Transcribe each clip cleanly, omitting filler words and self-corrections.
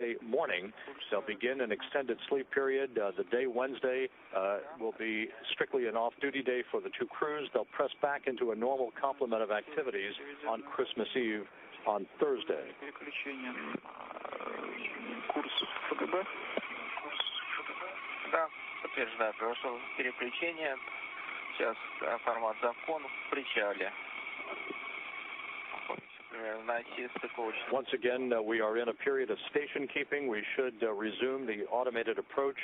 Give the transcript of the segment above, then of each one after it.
Wednesday morning. They'll begin an extended sleep period. The day Wednesday will be strictly an off-duty day for the two crews. They'll press back into a normal complement of activities on Christmas Eve on Thursday. Да, подтверждаю, прошел переключение. Сейчас формат закон в причале. Once again, we are in a period of station keeping. We should resume the automated approach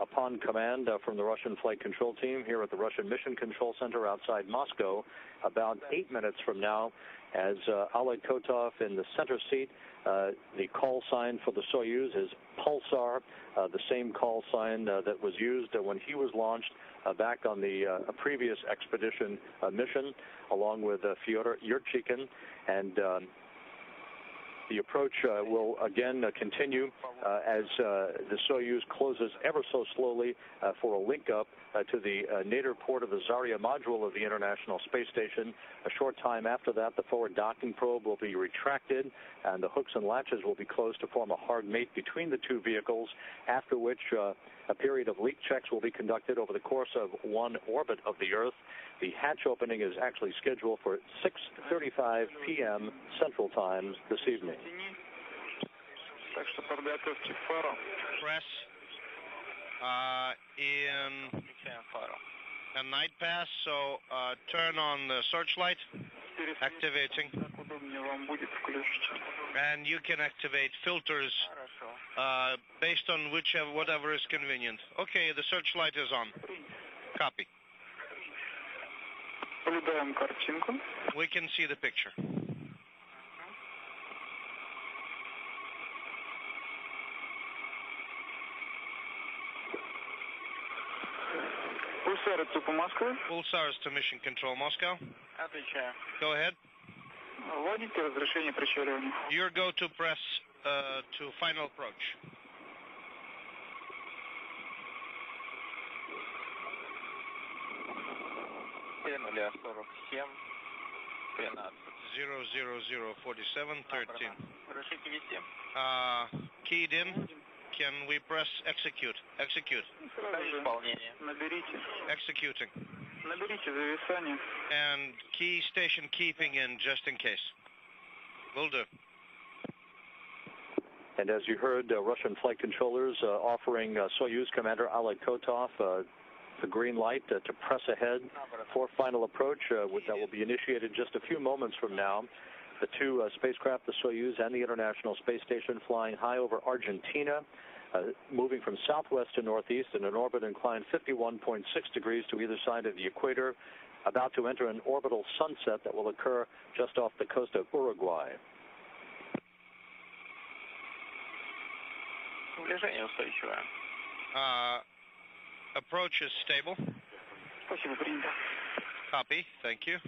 upon command from the Russian Flight Control Team here at the Russian Mission Control Center outside Moscow about 8 minutes from now, as Oleg Kotov in the center seat. The call sign for the Soyuz is Pulsar, the same call sign that was used when he was launched back on the previous expedition mission, along with Fyodor Yurchikhin. And the approach will again continue as the Soyuz closes ever so slowly for a link-up to the nadir port of the Zarya module of the International Space Station. A short time after that, the forward docking probe will be retracted, and the hooks and latches will be closed to form a hard mate between the two vehicles, after which a period of leak checks will be conducted over the course of one orbit of the Earth. The hatch opening is actually scheduled for 6:35 p.m. Central Time this evening. Press in a night pass, so turn on the searchlight, activating. And you can activate filters based on whatever is convenient. Okay, the searchlight is on. Copy. We can see the picture. Pulsars to Mission Control Moscow. Go ahead. Your go-to press to final approach. Приняли 47, 13. 00047, 13. Разрешите вести? Keyed in. Can we press execute? Execute. Исполнение. Наберите. Executing. Наберите зависание. And key station keeping in just in case. Will do. And as you heard, Russian flight controllers offering Soyuz Commander Oleg Kotov the green light to press ahead for final approach that will be initiated just a few moments from now. The two spacecraft, the Soyuz and the International Space Station, flying high over Argentina, moving from southwest to northeast in an orbit inclined 51.6 degrees to either side of the equator, about to enter an orbital sunset that will occur just off the coast of Uruguay. Движение устойчивое. Approach is stable. Спасибо, принято. Copy, thank you.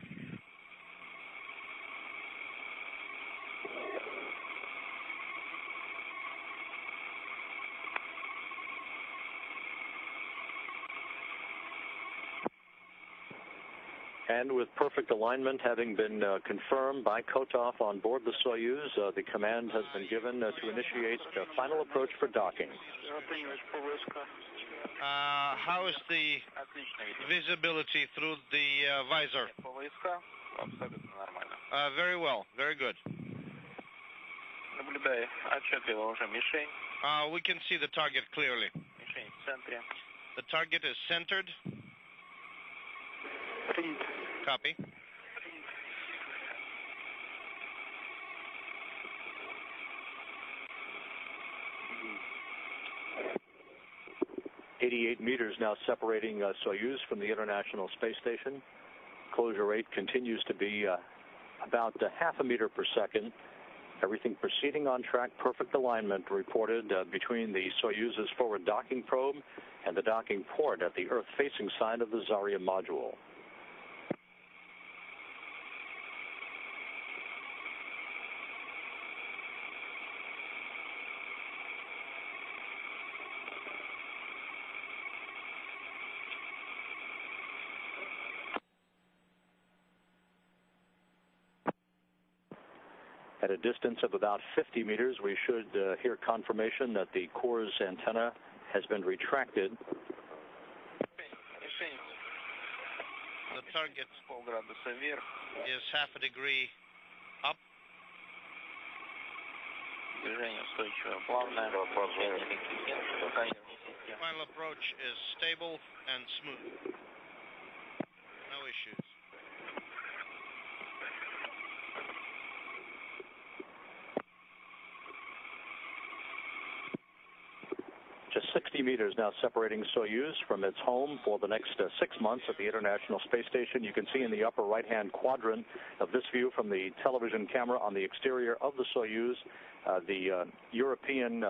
And with perfect alignment having been confirmed by Kotov on board the Soyuz, the command has been given to initiate the final approach for docking. How is the visibility through the visor? Абсолютно нормально. Very well, very good. Наблюдаю отчетливо уже мишень. We can see the target clearly. Мишень в центре. The target is centered. Принято. Copy. .88 meters now separating Soyuz from the International Space Station. Closure rate continues to be about half a meter per second. Everything proceeding on track, perfect alignment reported between the Soyuz's forward docking probe and the docking port at the Earth-facing side of the Zarya module. At a distance of about 50 meters, we should hear confirmation that the core's antenna has been retracted. The target is half a degree up. Final approach is stable and smooth. No issues. Just 60 meters now separating Soyuz from its home for the next 6 months at the International Space Station. You can see in the upper right-hand quadrant of this view from the television camera on the exterior of the Soyuz, the European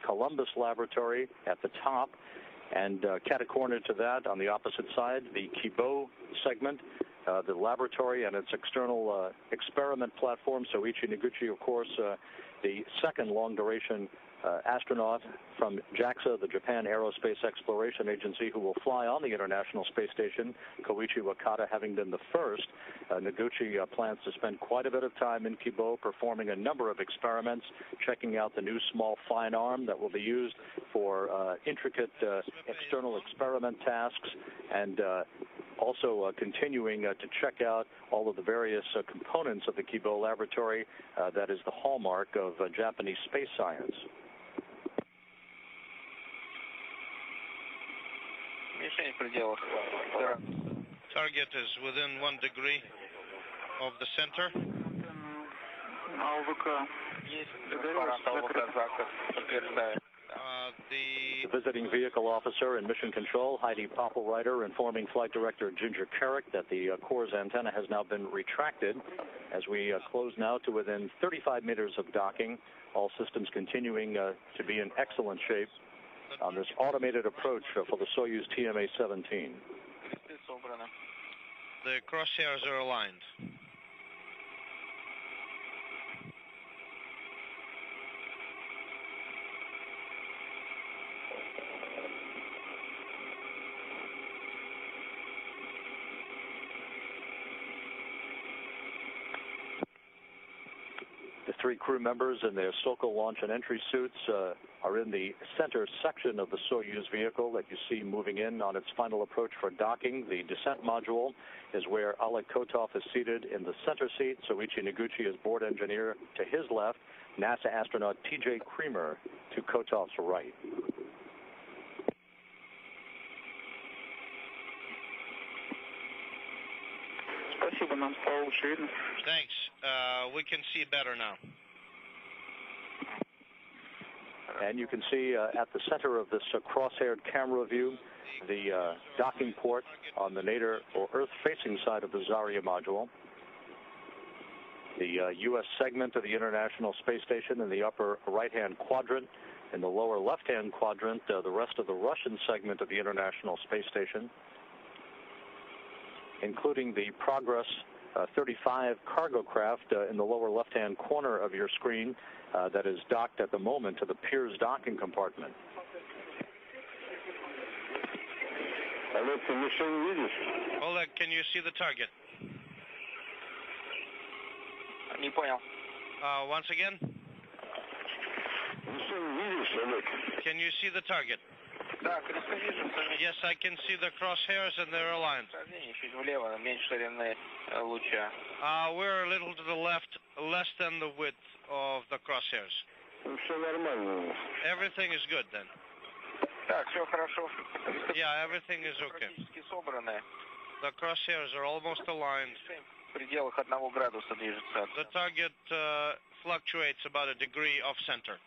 Columbus Laboratory at the top, and catacornered to that on the opposite side, the Kibo segment, the laboratory and its external experiment platform. Soichi Noguchi, of course, the second long-duration astronaut from JAXA, the Japan Aerospace Exploration Agency, who will fly on the International Space Station, Koichi Wakata having been the first. Noguchi plans to spend quite a bit of time in Kibo performing a number of experiments, checking out the new small fine arm that will be used for intricate external experiment tasks, and also continuing to check out all of the various components of the Kibo laboratory that is the hallmark of Japanese space science. Target is within 1 degree of the center. The visiting vehicle officer in Mission Control, Heidi Poppelreiter, informing Flight Director Ginger Carrick that the core's antenna has now been retracted as we close now to within 35 meters of docking. All systems continuing to be in excellent shape on this automated approach for the Soyuz TMA17. The crosshairs are aligned. The 3 crew members in their Sokol launch and entry suits are in the center section of the Soyuz vehicle that you see moving in on its final approach for docking. The descent module is where Oleg Kotov is seated in the center seat. Soichi Noguchi is board engineer to his left, NASA astronaut T.J. Creamer to Kotov's right. Thanks. We can see better now. And you can see at the center of this cross-haired camera view, the docking port on the nadir or Earth-facing side of the Zarya module. The U.S. segment of the International Space Station in the upper right-hand quadrant. In the lower left-hand quadrant, the rest of the Russian segment of the International Space Station, including the Progress 35 cargo craft in the lower left-hand corner of your screen that is docked at the moment to the Piers docking compartment. Oleg, can you see the target? Не понял. Once again? Can you see the target? Да, кресты вижу. Yes, I can see the crosshairs and they're aligned. Чуть влево, меньше ширины луча. We're a little to the left, less than the width of the crosshairs. Everything is good then. Так, все хорошо. Yeah, everything is okay. Практически собраны. The crosshairs are almost aligned. В пределах 1 градуса движется. The target fluctuates about a degree off center.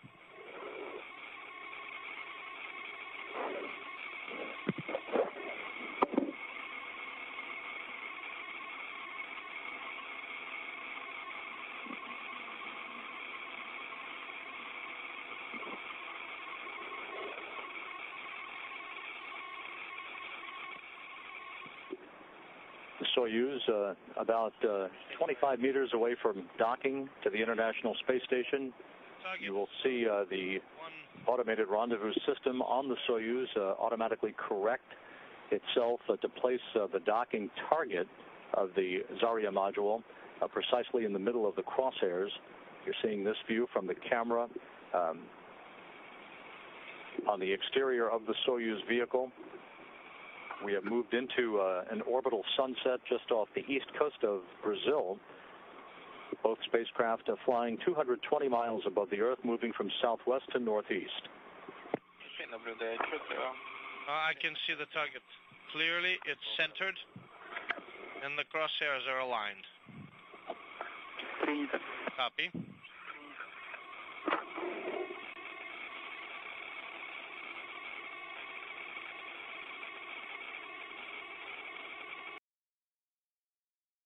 Soyuz, about 25 meters away from docking to the International Space Station. You will see the automated rendezvous system on the Soyuz automatically correct itself to place the docking target of the Zarya module precisely in the middle of the crosshairs. You're seeing this view from the camera on the exterior of the Soyuz vehicle. We have moved into an orbital sunset just off the east coast of Brazil. Both spacecraft are flying 220 miles above the Earth, moving from southwest to northeast. I can see the target clearly. It's centered, and the crosshairs are aligned. Принято. Copy.